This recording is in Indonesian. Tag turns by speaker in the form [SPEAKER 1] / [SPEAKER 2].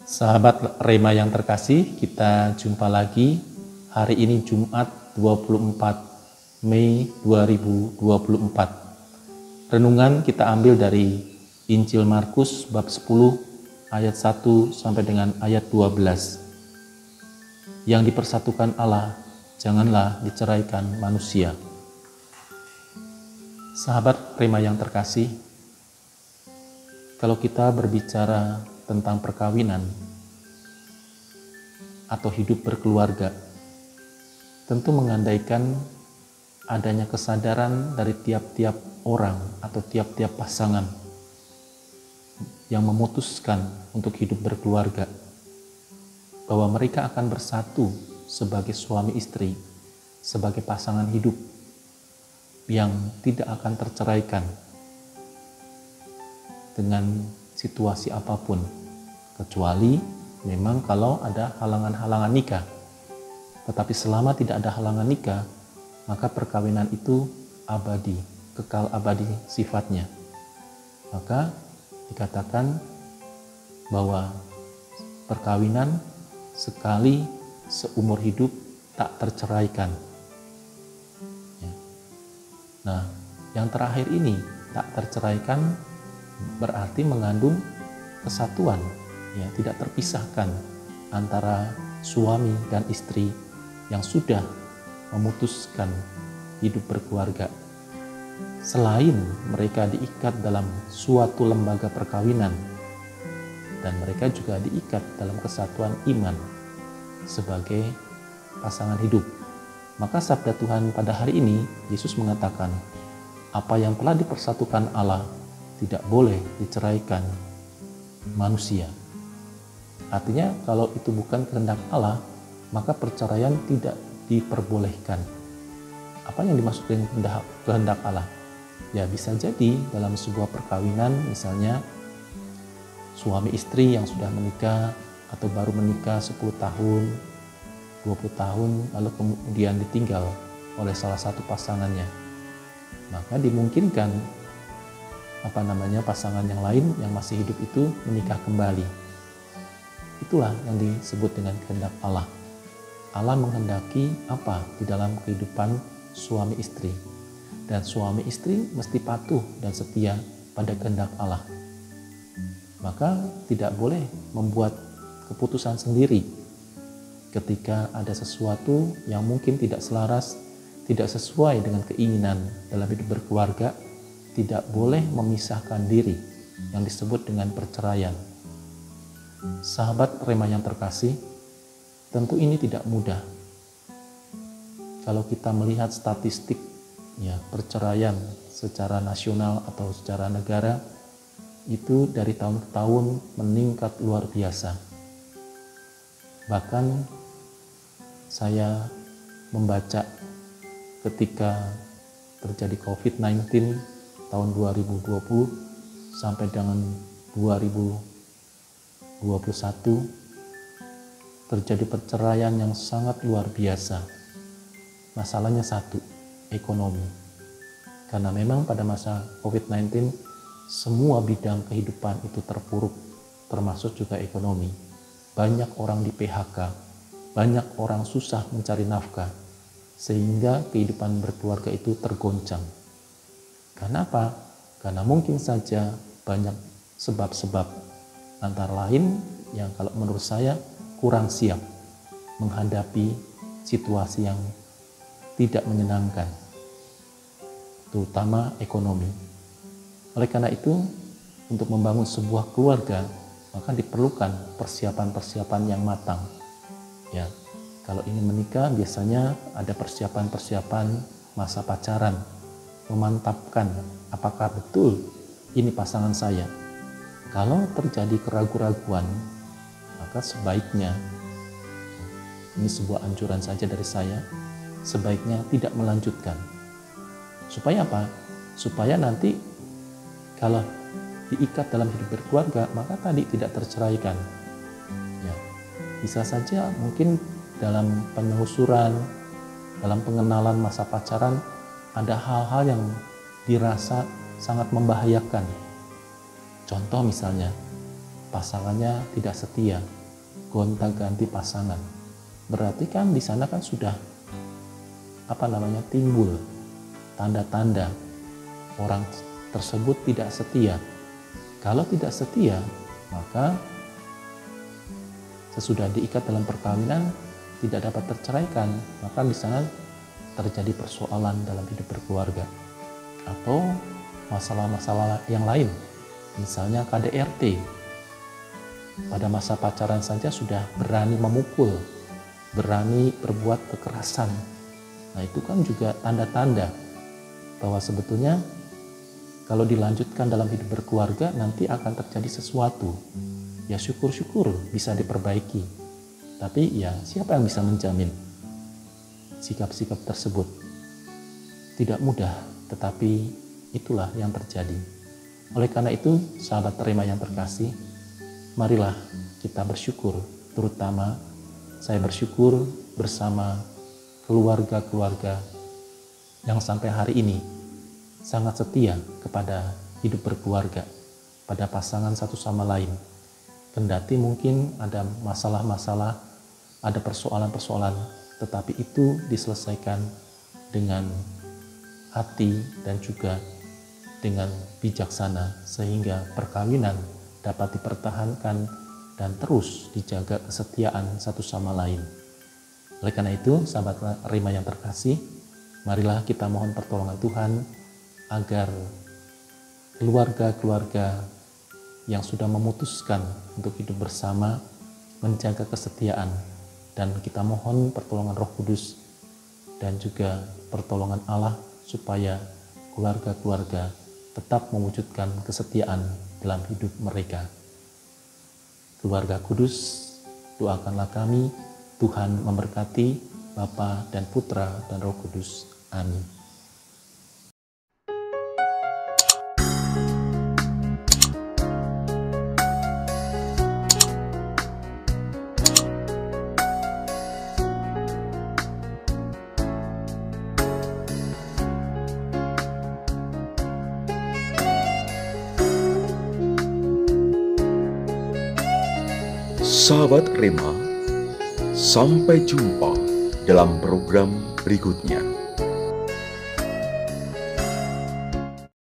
[SPEAKER 1] Sahabat Rema yang terkasih, kita jumpa lagi hari ini Jumat 24 Mei 2024. Renungan kita ambil dari Injil Markus bab 10 ayat 1 sampai dengan ayat 12. Yang dipersatukan Allah, janganlah diceraikan manusia. Sahabat Rema yang terkasih, kalau kita berbicara tentang perkawinan atau hidup berkeluarga, tentu mengandaikan adanya kesadaran dari tiap-tiap orang atau tiap-tiap pasangan yang memutuskan untuk hidup berkeluarga, bahwa mereka akan bersatu sebagai suami istri, sebagai pasangan hidup yang tidak akan terceraikan dengan situasi apapun, kecuali memang kalau ada halangan-halangan nikah. Tetapi selama tidak ada halangan nikah, maka perkawinan itu abadi, kekal abadi sifatnya. Maka dikatakan bahwa perkawinan sekali seumur hidup tak terceraikan. Nah, yang terakhir ini tak terceraikan berarti mengandung kesatuan, ya, tidak terpisahkan antara suami dan istri yang sudah memutuskan hidup berkeluarga. Selain mereka diikat dalam suatu lembaga perkawinan, dan mereka juga diikat dalam kesatuan iman sebagai pasangan hidup. Maka sabda Tuhan pada hari ini, Yesus mengatakan, apa yang telah dipersatukan Allah tidak boleh diceraikan manusia. Artinya kalau itu bukan kehendak Allah, maka perceraian tidak diperbolehkan. Apa yang dimaksud dengan kehendak Allah? Ya, bisa jadi dalam sebuah perkawinan, misalnya suami istri yang sudah menikah atau baru menikah 10 tahun, 20 tahun, lalu kemudian ditinggal oleh salah satu pasangannya. Maka dimungkinkan pasangan yang lain yang masih hidup itu menikah kembali. Itulah yang disebut dengan kehendak Allah. Allah menghendaki apa di dalam kehidupan suami istri, dan suami istri mesti patuh dan setia pada kehendak Allah. Maka tidak boleh membuat keputusan sendiri ketika ada sesuatu yang mungkin tidak selaras, tidak sesuai dengan keinginan dalam hidup berkeluarga. Tidak boleh memisahkan diri, yang disebut dengan perceraian. Sahabat Rema yang terkasih, tentu ini tidak mudah. Kalau kita melihat statistik, ya, perceraian secara nasional atau secara negara, itu dari tahun ke tahun meningkat luar biasa. Bahkan saya membaca ketika terjadi COVID-19 tahun 2020 sampai dengan 2021 terjadi perceraian yang sangat luar biasa. Masalahnya satu, ekonomi. Karena memang pada masa COVID-19 semua bidang kehidupan itu terpuruk, termasuk juga ekonomi. Banyak orang di PHK, banyak orang susah mencari nafkah, sehingga kehidupan berkeluarga itu tergoncang. Kenapa? Karena mungkin saja banyak sebab-sebab, antara lain yang kalau menurut saya kurang siap menghadapi situasi yang tidak menyenangkan, terutama ekonomi. Oleh karena itu, untuk membangun sebuah keluarga, maka diperlukan persiapan-persiapan yang matang. Ya, kalau ingin menikah biasanya ada persiapan-persiapan masa pacaran, memantapkan apakah betul ini pasangan saya. Kalau terjadi keraguan-raguan, maka sebaiknya, ini sebuah anjuran saja dari saya, sebaiknya tidak melanjutkan. Supaya apa? Supaya nanti kalau diikat dalam hidup berkeluarga, maka tadi tidak terceraikan. Ya, bisa saja mungkin dalam penelusuran, dalam pengenalan masa pacaran, ada hal-hal yang dirasa sangat membahayakan. Contoh misalnya, pasangannya tidak setia, gonta-ganti pasangan. Berarti kan di sana kan sudah timbul tanda-tanda orang tersebut tidak setia. Kalau tidak setia, maka sesudah diikat dalam perkawinan tidak dapat terceraikan, maka di sana terjadi persoalan dalam hidup berkeluarga atau masalah-masalah yang lain. Misalnya KDRT, pada masa pacaran saja sudah berani memukul, berani berbuat kekerasan. Nah, itu kan juga tanda-tanda bahwa sebetulnya kalau dilanjutkan dalam hidup berkeluarga nanti akan terjadi sesuatu. Ya syukur-syukur bisa diperbaiki. Tapi ya siapa yang bisa menjamin sikap-sikap tersebut? Tidak mudah, tetapi itulah yang terjadi. Oleh karena itu, sahabat terima yang terkasih, marilah kita bersyukur, terutama saya bersyukur bersama keluarga-keluarga yang sampai hari ini sangat setia kepada hidup berkeluarga, pada pasangan satu sama lain. Kendati mungkin ada masalah-masalah, ada persoalan-persoalan, tetapi itu diselesaikan dengan hati dan juga dengan bijaksana, sehingga perkawinan dapat dipertahankan dan terus dijaga kesetiaan satu sama lain. Oleh karena itu, sahabat Rima yang terkasih, marilah kita mohon pertolongan Tuhan agar keluarga-keluarga yang sudah memutuskan untuk hidup bersama menjaga kesetiaan, dan kita mohon pertolongan Roh Kudus dan juga pertolongan Allah supaya keluarga-keluarga tetap mewujudkan kesetiaan dalam hidup mereka. Keluarga Kudus, doakanlah kami, Tuhan memberkati Bapa dan Putra dan Roh Kudus. Amin.
[SPEAKER 2] Sahabat Rema, sampai jumpa dalam program berikutnya.